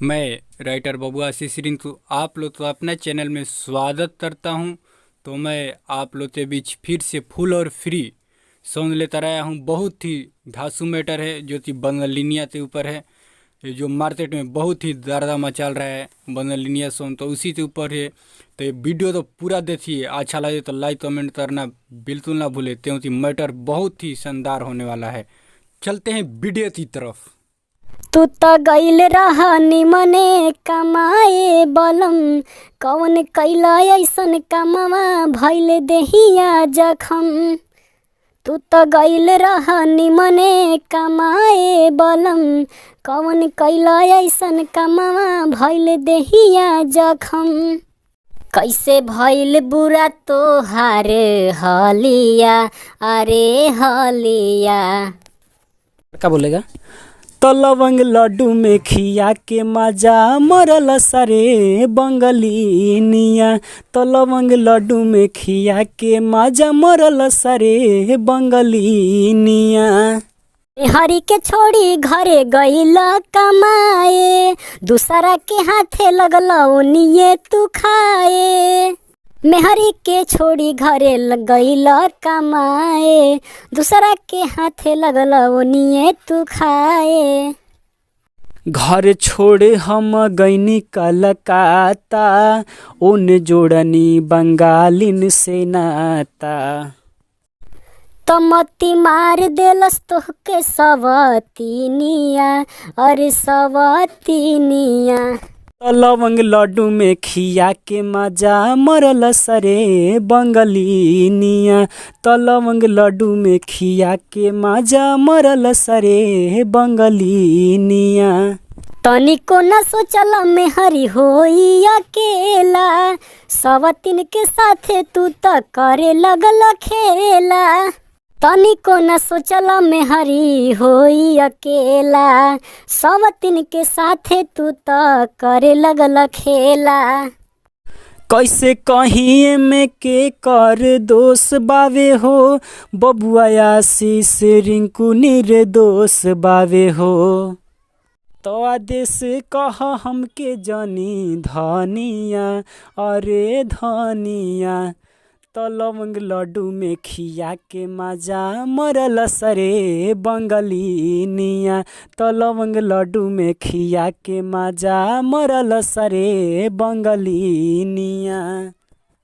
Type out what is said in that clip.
मैं राइटर बबुआ आशीष रिंकू आप लोग तो अपने चैनल में स्वागत करता हूं। तो मैं आप लोग के बीच फिर से फुल और फ्री सॉन्ग लेकर आया हूं। बहुत ही धांसू मैटर है जो कि बंगालिनिया के ऊपर है, ये जो मार्केट में बहुत ही दर्दा मचाल रहा है बंगालिनिया सॉन्ग, तो उसी के ऊपर है। तो ये वीडियो तो पूरा देखिए, अच्छा लगे तो लाइक कमेंट करना बिल्कुल ना भूले, क्योंकि मैटर बहुत ही शानदार होने वाला है। चलते हैं वीडियो की तरफ। तू त गइल रह निमने कमाए बलम, कौन कैला ऐसन कमवा भइल देहिया जखम। तू त गइल रह निमने कमाए बलम, कौन कैला ऐसन कमवा भइल देहिया जखम। कैसे भइल बुरा तोहार हलिया, अरे हलिया। क्या बोलेगा? तो लवंग लड्डू में खिया के मजा मरल सरे बंगलिनिया। तो लवंग लड्डू में खिया के मजा मरल सरे बंगलिनिया। हरी के छोड़ी घरे गइल कमाए, दूसरा के हाथे लगल ओनिए तू खाए। मेहरी के छोड़ी घरे गइल कमाए, दूसरा के हाथे लगल ओनिए तू खाए। घर छोड़े हम गईनी कलकत्ता, उन जोड़नी बंगालिन से नाता। तमती मार देलस तोहके सवतीनिया, अरे सवतीनिया। तो लवंग लड्डू में खिया के मजा मरल सरे बंगलिनिया। तो लवंग लड्डू में खिया के मजा मरल सरे बंगलिनिया। तनिको न सोचल मेहरी होई अकेला, सवतीन के साथे तू त करे लगल खेला। तनिको न सोचल मेहरी होई अकेला, सवतीन के साथे तू त करे लगल खेला। कैसे कहीं में के कर दोष बावे हो, बबुआ आशीष रिंकू निर्दोष बावे हो। तो आदेश कह हमके जनी धनिया, अरे धनिया। तो लवंग लड्डू में खिया के मजा मरल सरे बंगलिनिया। तो लवंग लड्डू में खिया के मजा मरल सरे बंगलिनिया।